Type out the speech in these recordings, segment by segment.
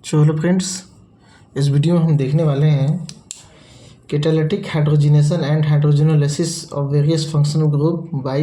चलो फ्रेंड्स, इस वीडियो में हम देखने वाले हैं catalytic hydrogenation and hydrogenolysis of various functional group by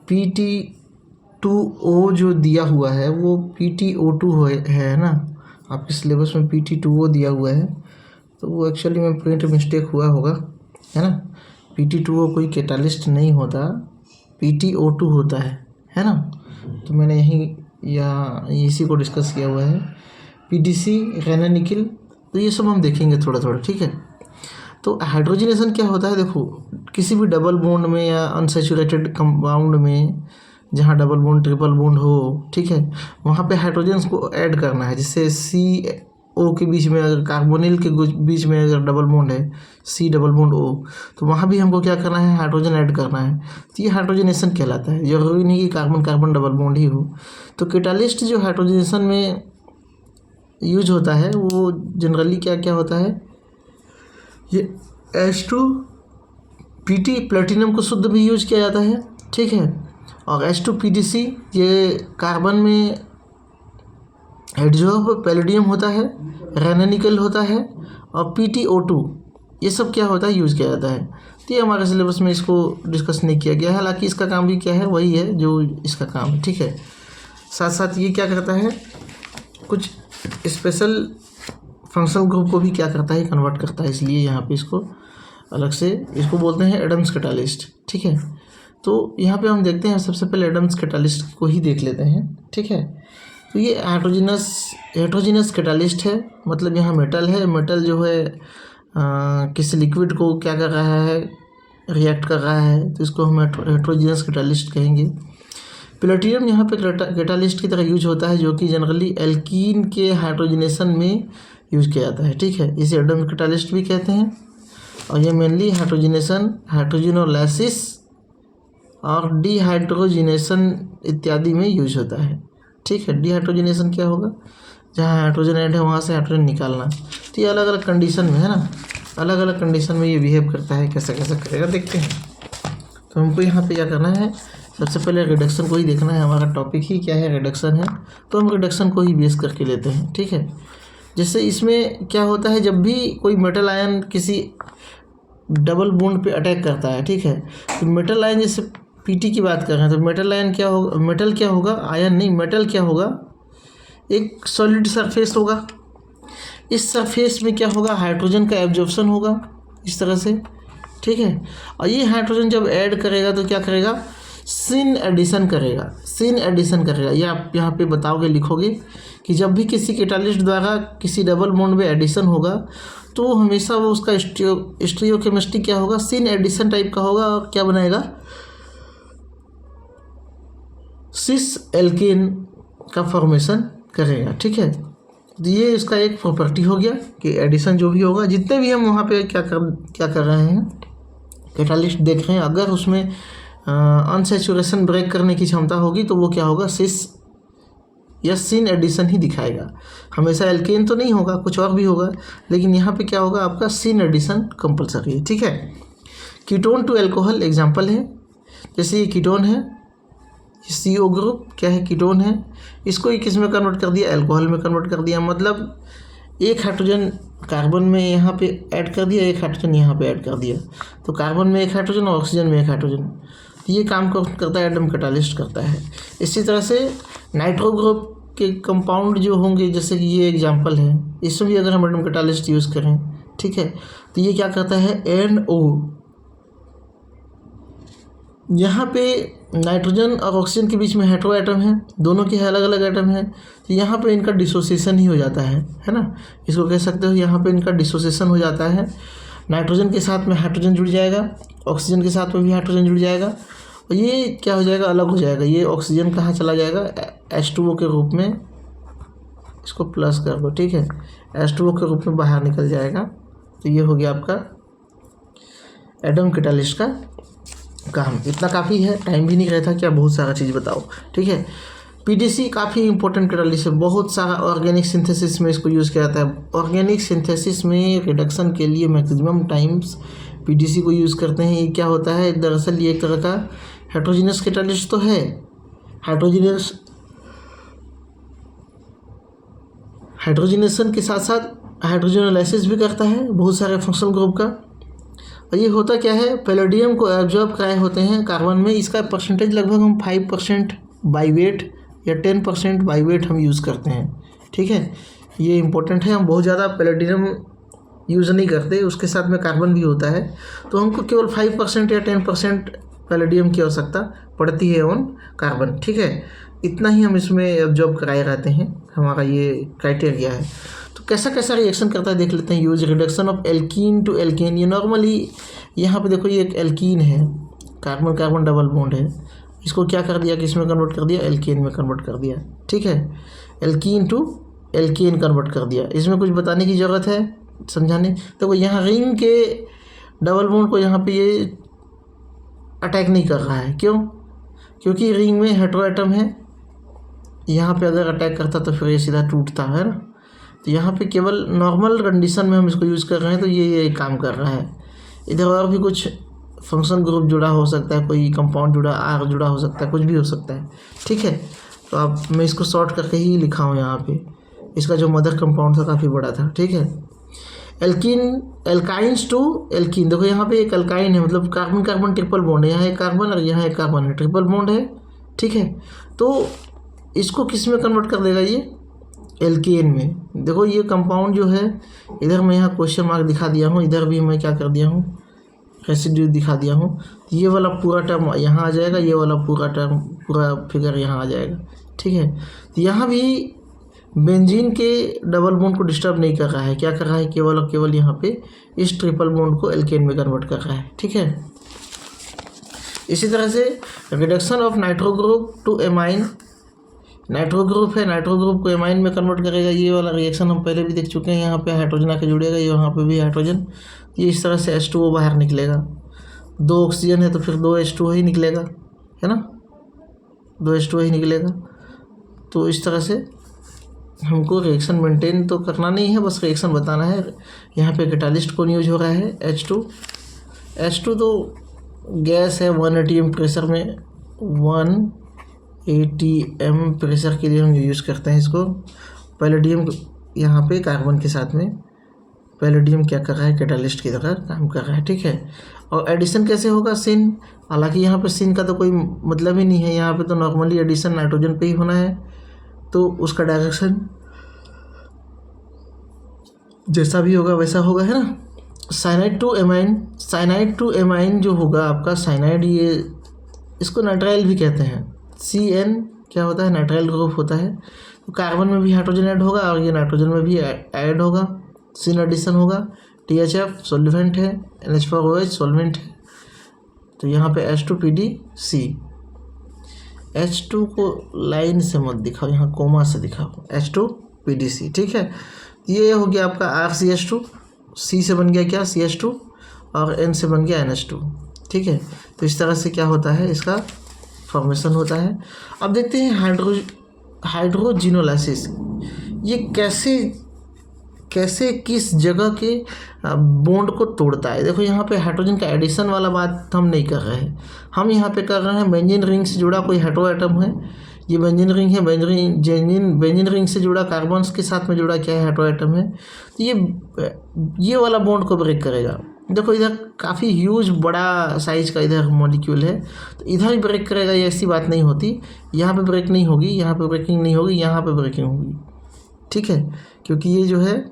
PT2O। जो दिया हुआ है वो PTO2 है ना। आपके सिलेबस में PT2O दिया हुआ है, तो वो एक्चुअली में प्रिंट मिस्टेक हुआ होगा, है ना। PT2O कोई कैटालिस्ट नहीं होता, PTO2 होता है ना। तो मैंने इसी को डिस्कस किया हुआ है। PDC, रेना निकिल, तो ये सब हम देखेंगे थोड़ा थोड़ा, ठीक है। तो हाइड्रोजनेशन क्या होता है, देखो किसी भी डबल बॉन्ड में या अनसैचुरेटेड कंपाउंड में जहाँ डबल बॉन्ड ट्रिपल बॉन्ड हो, ठीक है, वहाँ पे हाइड्रोजन्स को ऐड करना है। जैसे CO के बीच में, अगर कार्बोनिल के बीच में अगर डबल बॉन्ड है C डबल बॉन्ड O, तो वहाँ भी हमको क्या करना है, हाइड्रोजन ऐड करना है। तो ये हाइड्रोजनेशन कहलाता है। जरूरी नहीं कि कार्बन कार्बन डबल बॉन्ड ही हो। तो कैटालिस्ट जो हाइड्रोजनेशन में यूज होता है वो जनरली क्या क्या होता है, ये H2PT प्लेटिनम को शुद्ध भी यूज किया जाता है, ठीक है। और H2PDC ये कार्बन में एडजॉर्ब पैलेडियम होता है, रेना निकल होता है, और PTO2 ये सब क्या होता है, यूज किया जाता है। तो ये हमारे सिलेबस में इसको डिस्कस नहीं किया गया है, हालांकि इसका काम भी क्या है, वही है जो इसका काम है, ठीक है। साथ साथ ये क्या करता है, कुछ स्पेशल फंक्शनल ग्रुप को भी क्या करता है, कन्वर्ट करता है। इसलिए यहाँ पे इसको अलग से इसको बोलते हैं एडम्स कैटालिस्ट, ठीक है। तो यहाँ पे हम देखते हैं, सबसे पहले एडम्स कैटालिस्ट को ही देख लेते हैं, ठीक है। तो ये हेट्रोजीनस कैटालिस्ट है, मतलब यहाँ मेटल है। मेटल जो है किसी लिक्विड को क्या कर रहा है, रिएक्ट कर रहा है, तो इसको हम हेट्रोजीनस कैटालिस्ट कहेंगे। प्लेटिनम यहाँ पे कैटालिस्ट की तरह यूज होता है, जो कि जनरली एल्कीन के हाइड्रोजनेशन में यूज किया जाता है, ठीक है। इसे एडम कैटालिस्ट भी कहते हैं, और ये मेनली हाइड्रोजनेशन, हाइड्रोजनोलाइसिस और डिहाइड्रोजनेशन इत्यादि में यूज होता है, ठीक है। डिहाइड्रोजनेशन क्या होगा, जहाँ हाइड्रोजन ऐड है वहाँ से हाइड्रोजन निकालना। तो ये अलग अलग कंडीशन में है ना, अलग अलग कंडीशन में ये बिहेव करता है, कैसा कैसा करेगा देखते हैं। तो हमको यहाँ पे क्या करना है, सबसे पहले रिडक्शन को ही देखना है। हमारा टॉपिक ही क्या है, रिडक्शन है, तो हम रिडक्शन को ही बेस करके लेते हैं, ठीक है। जैसे इसमें क्या होता है, जब भी कोई मेटल आयन किसी डबल बॉन्ड पे अटैक करता है, ठीक है, तो मेटल आयन, जैसे PT की बात कर रहे हैं, तो मेटल आयन क्या होगा, मेटल क्या होगा, आयन नहीं, मेटल क्या होगा, एक सॉलिड सरफेस होगा। इस सरफेस में क्या होगा, हाइड्रोजन का एब्जॉर्प्शन होगा इस तरह से, ठीक है। और ये हाइड्रोजन जब ऐड करेगा तो क्या करेगा, सिन एडिशन करेगा, सिन एडिशन करेगा। ये आप यहाँ पे बताओगे, लिखोगे कि जब भी किसी कैटालिस्ट द्वारा किसी डबल बॉन्ड में एडिशन होगा, तो हमेशा वो उसका स्टीरियोकेमिस्ट्री क्या होगा, सिन एडिशन टाइप का होगा, और क्या बनाएगा, सिस एल्केन का फॉर्मेशन करेगा, ठीक है। तो ये इसका एक प्रॉपर्टी हो गया कि एडिशन जो भी होगा, जितने भी हम वहाँ पे क्या कर रहे हैं, कैटालिस्ट देख रहे हैं, अगर उसमें अनसैचुरेशन ब्रेक करने की क्षमता होगी, तो वो क्या होगा, सिस या सिन एडिशन ही दिखाएगा। हमेशा एल्केन तो नहीं होगा, कुछ और भी होगा, लेकिन यहाँ पे क्या होगा, आपका सिन एडिशन कंपलसरी है, ठीक है। कीटोन टू एल्कोहल एग्जांपल है, जैसे ये कीटोन है, CO ग्रुप क्या है, कीटोन है। इसको किस में कन्वर्ट कर दिया, एल्कोहल में कन्वर्ट कर दिया। मतलब एक हाइड्रोजन कार्बन में यहाँ पे ऐड कर दिया, एक हाइड्रोजन यहाँ पे ऐड कर दिया, तो कार्बन में एक हाइड्रोजन और ऑक्सीजन में एक हाइड्रोजन। तो ये काम करता है, एडम कैटालिस्ट करता है। इसी तरह से नाइट्रो ग्रुप के कंपाउंड जो होंगे, जैसे कि ये एग्जांपल है, इसमें भी अगर हम एडम कैटालिस्ट यूज़ करें, ठीक है, तो ये क्या करता है, NO। यहाँ पे नाइट्रोजन और ऑक्सीजन के बीच में हेटेरो एटम है, दोनों के अलग अलग एटम है, तो यहाँ पे इनका डिसोसिएशन ही हो जाता है ना। इसको कह सकते हो, यहाँ पे इनका डिसोसिएशन हो जाता है। नाइट्रोजन के साथ में हाइड्रोजन जुड़ जाएगा, ऑक्सीजन के साथ में भी हाइड्रोजन जुड़ जाएगा, और ये क्या हो जाएगा, अलग हो जाएगा। ये ऑक्सीजन कहाँ चला जाएगा, H2O के रूप में, इसको प्लस कर दो, ठीक है, H2O के रूप में बाहर निकल जाएगा। तो ये हो गया आपका एडम कैटालिस्ट का काम। इतना काफ़ी है, टाइम भी नहीं रहता, क्या बहुत सारा चीज़ बताओ, ठीक है। PDC काफ़ी इंपॉर्टेंट कैटालिस्ट है, बहुत सारा ऑर्गेनिक सिंथेसिस में इसको यूज़ किया जाता है। ऑर्गेनिक सिंथेसिस में रिडक्शन के लिए मैक्सिमम टाइम्स PDC को यूज़ करते हैं। ये क्या होता है, दरअसल ये एक तरह का हेट्रोजीनस कैटालिस्ट तो है, हाइड्रोजनेशन के साथ साथ हाइड्रोजनलाइसिस भी करता है बहुत सारे फंक्शनल ग्रुप का। और ये होता क्या है, पैलेडियम को एब्जॉर्ब कराए होते हैं कार्बन में। इसका परसेंटेज लगभग हम 5% बाई वेट या 10% बाई वेट हम यूज़ करते हैं। ठीक है, ये इंपॉर्टेंट है। हम बहुत ज़्यादा पैलेडियम यूज़ नहीं करते, उसके साथ में कार्बन भी होता है, तो हमको केवल 5% या 10% पैलेडियम की आवश्यकता पड़ती है ऑन कार्बन। ठीक है, इतना ही हम इसमें एब्जॉर्ब कराए रहते हैं, हमारा ये क्राइटेरिया है। तो कैसा कैसा रिएक्शन करता है देख लेते हैं। Use reduction of alkene to alkane. ये नॉर्मली यहाँ पे देखो, ये एक एल्कीन है, कार्बन कार्बन डबल बॉन्ड है, इसको क्या कर दिया, किस में कन्वर्ट कर दिया, एल्केन में कन्वर्ट कर दिया। ठीक है, एल्कीन टू एल्केन कन्वर्ट कर दिया। इसमें कुछ बताने की ज़रूरत है, समझाने। तो यहाँ रिंग के डबल बॉन्ड को यहाँ पे ये अटैक नहीं कर रहा है, क्यों? क्योंकि रिंग में हेटेरो एटम है, यहाँ पे अगर अटैक करता तो फिर ये सीधा टूटता है ना। तो यहाँ पे केवल नॉर्मल कंडीशन में हम इसको यूज़ कर रहे हैं, तो ये काम कर रहा है। इधर और भी कुछ फंक्शन ग्रुप जुड़ा हो सकता है, कोई कंपाउंड जुड़ा, आर जुड़ा हो सकता है, कुछ भी हो सकता है। ठीक है, तो अब मैं इसको शॉर्ट करके ही लिखा हूँ यहाँ पे। इसका जो मदर कंपाउंड था काफ़ी बड़ा था। ठीक है, एल्कीन, एल्काइंस टू एल्कीन। देखो यहाँ पे एक एल्काइन है, मतलब कार्बन कार्बन ट्रिपल बॉन्ड है, यहाँ एक कार्बन और यहाँ एक कार्बन है, ट्रिपल बॉन्ड है। ठीक है, तो इसको किस में कन्वर्ट कर देगा, ये एल्केन में। देखो ये कंपाउंड जो है, इधर मैं यहाँ क्वेश्चन मार्क दिखा दिया हूँ, इधर भी मैं क्या कर दिया हूँ, रेसिड्यू दिखा दिया हूँ। ये वाला पूरा टर्म यहाँ आ जाएगा, ये वाला पूरा टर्म, पूरा फिगर यहाँ आ जाएगा। ठीक है, तो यहाँ भी बेंजीन के डबल बॉन्ड को डिस्टर्ब नहीं कर रहा है, क्या कर रहा है, केवल और केवल यहाँ पे इस ट्रिपल बॉन्ड को एल्केन में कन्वर्ट कर रहा है। ठीक है, इसी तरह से reduction of nitro group to amine. Nitro group है, नाइट्रो ग्रुप को एमाइन में कन्वर्ट करेगा। ये वाला रिएक्शन हम पहले भी देख चुके हैं, यहाँ पे हाइड्रोजन आके जुड़ेगा, ये यहाँ पे भी हाइड्रोजन, ये इस तरह से H2O बाहर निकलेगा। 2 ऑक्सीजन है तो फिर 2 H2O ही निकलेगा, है ना, 2 H2O ही निकलेगा। तो इस तरह से हमको रिएक्शन मेंटेन तो करना नहीं है, बस रिएक्शन बताना है। यहाँ पे कैटालिस्ट कौन यूज हो रहा है, H2 तो गैस है, 180 m प्रेशर में, 180 m प्रेशर के लिए हम यूज़ करते हैं इसको। पैलेडियम यहाँ पे कार्बन के साथ में पैलेडियम क्या कर रहा है, कैटालिस्ट की तरह काम कर रहा है। ठीक है, और एडिशन कैसे होगा, सिन। हालांकि यहाँ पे सिन का तो कोई मतलब ही नहीं है, यहाँ पे तो नॉर्मली एडिशन नाइट्रोजन पे ही होना है, तो उसका डायरेक्शन जैसा भी होगा वैसा होगा, है ना। Cyanide to amine, cyanide to amine जो होगा आपका, साइनाइड ये इसको नाइट्राइल भी कहते हैं। CN क्या होता है, नाइट्राइल ग्रुप होता है। तो कार्बन में भी हाइड्रोजन ऐड होगा और ये नाइट्रोजन में भी ऐड होगा, सिन एडिशन होगा। THF सॉल्वेंट है, NH4OH सॉल्वेंट है। तो यहाँ पे H2PDC, H2 को लाइन से मत दिखाओ, यहाँ कोमा से दिखाओ, H2PDC। ठीक है, ये हो गया आपका RCH2, C से बन गया क्या, CH2, और N से बन गया NH2। ठीक है, तो इस तरह से क्या होता है, इसका फॉर्मेशन होता है। अब देखते हैं हाइड्रोजिनोलाइसिस, ये कैसे किस जगह के बॉन्ड को तोड़ता है। देखो यहाँ पे हाइड्रोजन का एडिशन वाला बात हम नहीं कर रहे हैं, हम यहाँ पे कर रहे हैं बेंजीन रिंग से जुड़ा कोई हेटेरो एटम है, ये बेंजीन रिंग है, बेंजीन रिंग से जुड़ा कार्बन के साथ में जुड़ा क्या है, हेटेरो एटम है। तो ये वाला बॉन्ड को ब्रेक करेगा। देखो इधर काफ़ी ह्यूज बड़ा साइज का इधर मॉलिक्यूल है, तो इधर ही ब्रेक करेगा, ये ऐसी बात नहीं होती। यहाँ पे ब्रेक नहीं होगी, यहाँ पे ब्रेकिंग नहीं होगी, यहाँ पे ब्रेकिंग होगी। ठीक है, क्योंकि ये जो है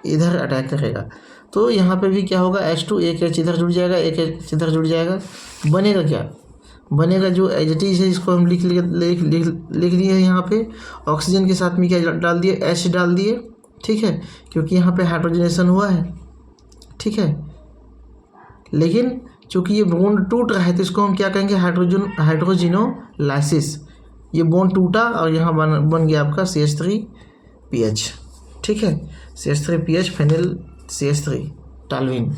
इधर अटैक करेगा। तो यहाँ पे भी क्या होगा, H2 एक H इधर जुड़ जाएगा, एक H इधर जुड़ जाएगा, बनेगा क्या, बनेगा जो एज इट इज है, इसको हम लिख दिए हैं यहाँ पे। ऑक्सीजन के साथ में क्या डाल दिए, H डाल दिए। ठीक है, क्योंकि यहाँ पे हाइड्रोजनेशन हुआ है। ठीक है, लेकिन चूँकि ये बॉन्ड टूट रहा है तो इसको हम क्या कहेंगे, हाइड्रोजिनोलाइसिस। ये बॉन्ड टूटा और यहाँ बन गया आपका CH3PH। ठीक है, CH3PH फेनिल CH3 टालविन।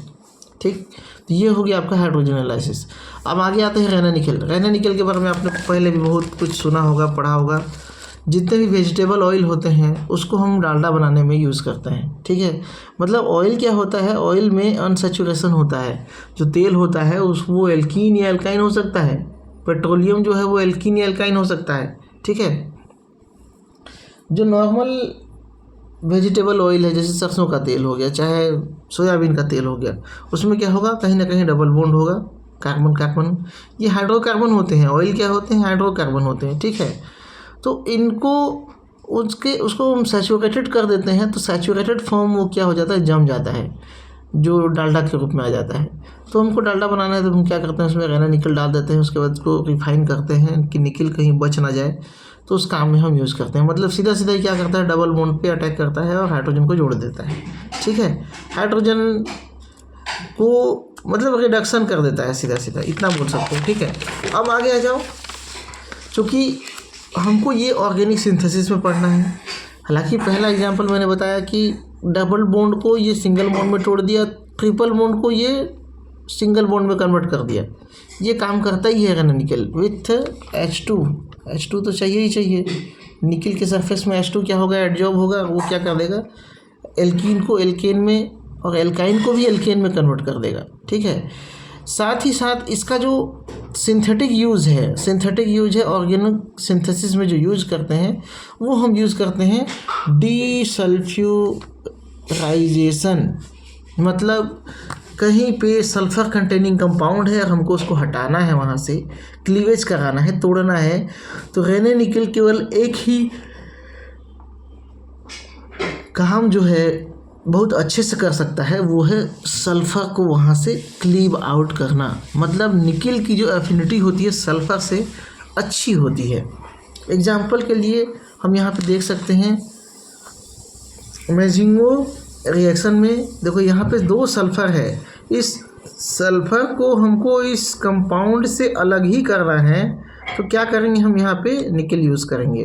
ठीक, तो ये हो गया आपका हाइड्रोजिनोलाइसिस। अब आगे आते हैं रेनानिकल के बारे में आपने पहले भी बहुत कुछ सुना होगा, पढ़ा होगा। जितने भी वेजिटेबल ऑयल होते हैं उसको हम डालडा बनाने में यूज़ करते हैं। ठीक है, मतलब ऑयल क्या होता है, ऑयल में अनसैचुरेशन होता है। जो तेल होता है वो एल्कीन या एल्काइन हो सकता है, पेट्रोलियम जो है वो एल्कीन या एल्काइन हो सकता है। ठीक है, जो नॉर्मल वेजिटेबल ऑयल है, जैसे सरसों का तेल हो गया, चाहे सोयाबीन का तेल हो गया, उसमें क्या होगा, कहीं ना कहीं डबल बॉन्ड होगा, कार्बन कार्बन। ये हाइड्रोकार्बन होते हैं, ऑयल क्या होते हैं, हाइड्रोकार्बन होते हैं, ठीक है। तो इनको उसको हम सैचुरेटेड कर देते हैं, तो सैचुरेटेड फॉर्म वो क्या हो जाता है, जम जाता है, जो डालडा के रूप में आ जाता है। तो हमको डालडा बनाना है तो हम क्या करते हैं, उसमें रहना निकल डाल देते हैं, उसके बाद उसको रिफाइन करते हैं कि निकल कहीं बच ना जाए, तो उस काम में हम यूज़ करते हैं। मतलब सीधा सीधा क्या करता है, डबल बॉन्ड पे अटैक करता है और हाइड्रोजन को जोड़ देता है, ठीक है। हाइड्रोजन को मतलब रिडक्शन कर देता है, सीधा सीधा इतना बोल सकते हैं, ठीक है। अब आगे आ जाओ, चूँकि हमको ये ऑर्गेनिक सिंथेसिस में पढ़ना है। हालांकि पहला एग्जांपल मैंने बताया कि डबल बॉन्ड को ये सिंगल बॉन्ड में तोड़ दिया, ट्रिपल बॉन्ड को ये सिंगल बॉन्ड में कन्वर्ट कर दिया। ये काम करता ही है निकल विथ H2 तो चाहिए ही चाहिए। निकल के सरफेस में H2 क्या होगा, एडजॉर्ब होगा, वो क्या कर देगा, एल्कीन को एल्केन में और एल्काइन को भी एल्केन में कन्वर्ट कर देगा, ठीक है। साथ ही साथ इसका जो सिंथेटिक यूज़ है ऑर्गेनिक सिंथेसिस में जो यूज़ करते हैं, वो हम यूज़ करते हैं डीसल्फ्यूराइजेशन। मतलब कहीं पे सल्फ़र कंटेनिंग कंपाउंड है और हमको उसको हटाना है, वहाँ से क्लीवेज कराना है, तोड़ना है, तो रेने निकल केवल एक ही काम जो है बहुत अच्छे से कर सकता है, वो है सल्फ़र को वहाँ से क्लीव आउट करना। मतलब निकल की जो एफिनिटी होती है सल्फ़र से अच्छी होती है। एग्जाम्पल के लिए हम यहाँ पे देख सकते हैं, मेजिंगो रिएक्शन में देखो, यहाँ पे 2 सल्फ़र है, इस सल्फ़र को हमको इस कंपाउंड से अलग ही करना है, तो क्या करेंगे, हम यहाँ पे निकल यूज़ करेंगे,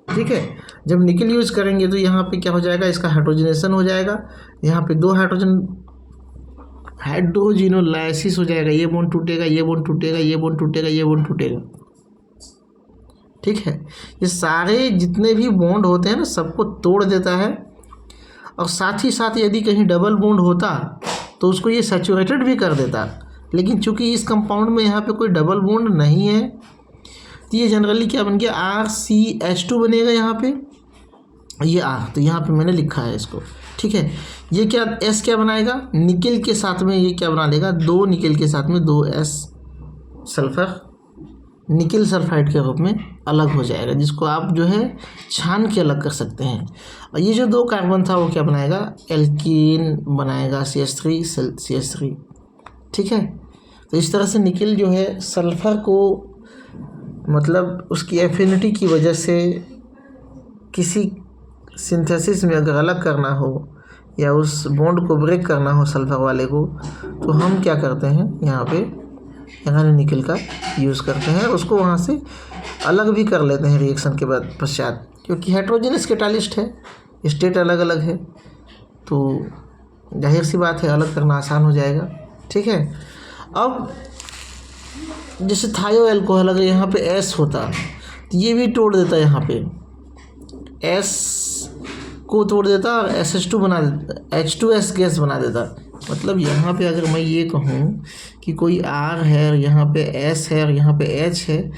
ठीक है। जब निकल यूज़ करेंगे तो यहाँ पे क्या हो जाएगा, इसका हाइड्रोजनेशन हो जाएगा, यहाँ पे 2 हाइड्रोजिनोलाइसिस हो जाएगा, ये बॉन्ड टूटेगा, ये बॉन्ड टूटेगा, ये बॉन्ड टूटेगा, ये बॉन्ड टूटेगा, ठीक है। ये सारे जितने भी बॉन्ड होते हैं ना, सबको तोड़ देता है। और साथ ही साथ यदि कहीं डबल बॉन्ड होता तो उसको ये सैचुरेटेड भी कर देता, लेकिन चूंकि इस कंपाउंड में यहाँ पे कोई डबल बॉन्ड नहीं है, तो ये जनरली क्या बन गया, RCH2 बनेगा यहाँ पे, ये R, तो यहाँ पे मैंने लिखा है इसको, ठीक है। ये क्या S क्या बनाएगा, निकल के साथ में ये क्या बना लेगा, 2 निकल के साथ में 2S सल्फ़र निकल सल्फाइड के रूप में अलग हो जाएगा, जिसको आप जो है छान के अलग कर सकते हैं। और ये जो 2 कार्बन था वो क्या बनाएगा, एल्कीन बनाएगा, CH3, ठीक है। तो इस तरह से निकल जो है सल्फ़र को, मतलब उसकी एफिनिटी की वजह से किसी सिंथेसिस में अगर अलग करना हो या उस बॉन्ड को ब्रेक करना हो सल्फ़र वाले को, तो हम क्या करते हैं, यहाँ निकल का यूज़ करते हैं, उसको वहाँ से अलग भी कर लेते हैं रिएक्शन के बाद पश्चात, क्योंकि हाइड्रोजनस कैटालिस्ट है, स्टेट अलग अलग है, तो जाहिर सी बात है अलग करना आसान हो जाएगा, ठीक है। अब जैसे थायो एल्कोहल, अगर यहाँ पे S होता तो ये भी तोड़ देता, यहाँ पे S को तोड़ देता और SH2 बना देता, H2S गैस बना देता। मतलब यहाँ पे अगर मैं ये कहूँ कि कोई R है और यहाँ पे S है और यहाँ पे H है,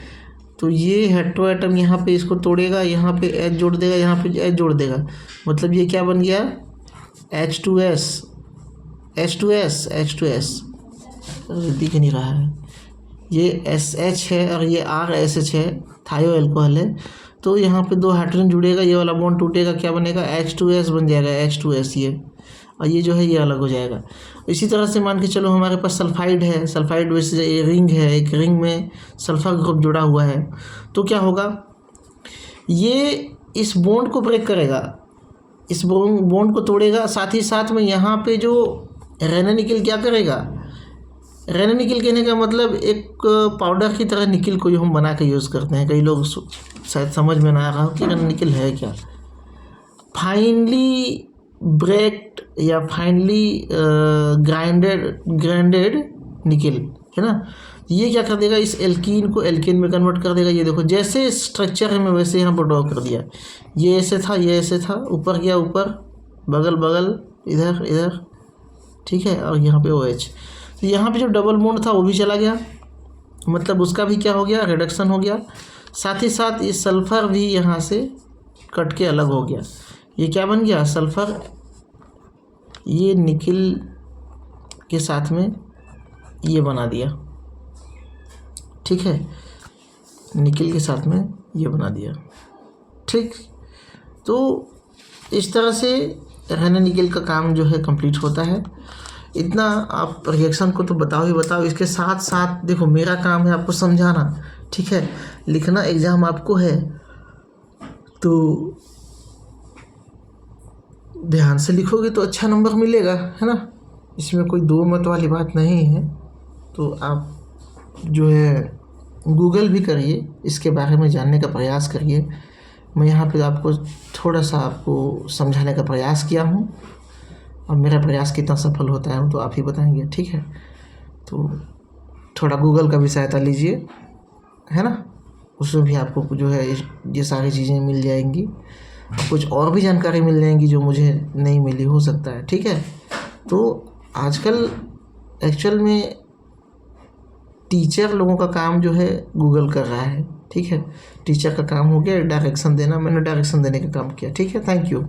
तो ये हेटेरो एटम यहाँ पे इसको तोड़ेगा, यहाँ पे H जोड़ देगा, यहाँ पे H जोड़ देगा, मतलब ये क्या बन गया, H2S दिख नहीं रहा है, ये SH है और ये RSH है, थायो एल्कोहल है। तो यहाँ पे 2 हाइड्रोजन जुड़ेगा, ये वाला बॉन्ड टूटेगा, क्या बनेगा, H2S बन जाएगा, H2S ये, और ये जो है ये अलग हो जाएगा। इसी तरह से मान के चलो हमारे पास सल्फाइड है, सल्फाइड वैसे ये रिंग है, एक रिंग में सल्फर ग्रुप जुड़ा हुआ है, तो क्या होगा, ये इस बॉन्ड को ब्रेक करेगा, इस बॉन्ड को तोड़ेगा। साथ ही साथ में यहाँ पे जो रेना निकल क्या करेगा, रेना निकल कहने का मतलब एक पाउडर की तरह निकल को जो हम बना के यूज़ करते हैं, कई लोग शायद समझ में ना आ रहा हो कि रेना निकल है क्या, फाइनली ब्रेक्ड या फाइनली ग्राइंडेड निकल है ना। ये क्या कर देगा, इस एल्कीन को एल्केन में कन्वर्ट कर देगा। ये देखो जैसे स्ट्रक्चर है मैं वैसे यहाँ पर ड्रॉ कर दिया, ये ऐसे था, ये ऐसे था, ऊपर गया ऊपर, बगल बगल, इधर इधर, ठीक है, और यहाँ पे OH। तो यहाँ पे जो डबल बॉन्ड था वो भी चला गया, मतलब उसका भी क्या हो गया, रिडक्शन हो गया। साथ ही साथ ये सल्फ़र भी यहाँ से कट के अलग हो गया। ये क्या बन गया, सल्फ़र, ये निकिल के साथ में ये बना दिया, ठीक है, निकिल के साथ में ये बना दिया, ठीक। तो इस तरह से रहने निकिल का काम जो है कंप्लीट होता है। इतना आप रिएक्शन को तो बताओ ही बताओ, इसके साथ साथ देखो मेरा काम है आपको समझाना, ठीक है, लिखना एग्ज़ाम आपको है तो ध्यान से लिखोगे तो अच्छा नंबर मिलेगा, है ना, इसमें कोई दो मत वाली बात नहीं है। तो आप जो है गूगल भी करिए, इसके बारे में जानने का प्रयास करिए। मैं यहाँ पे आपको थोड़ा सा आपको समझाने का प्रयास किया हूँ, अब मेरा प्रयास कितना सफल होता है तो आप ही बताएंगे, ठीक है। तो थोड़ा गूगल का भी सहायता लीजिए, है ना, उसमें भी आपको जो है ये सारी चीज़ें मिल जाएंगी, कुछ और भी जानकारी मिल जाएंगी जो मुझे नहीं मिली हो सकता है, ठीक है। तो आजकल एक्चुअल में टीचर लोगों का काम जो है गूगल कर रहा है, ठीक है। टीचर का काम हो गया डायरेक्शन देना, मैंने डायरेक्शन देने का काम किया, ठीक है। Thank you.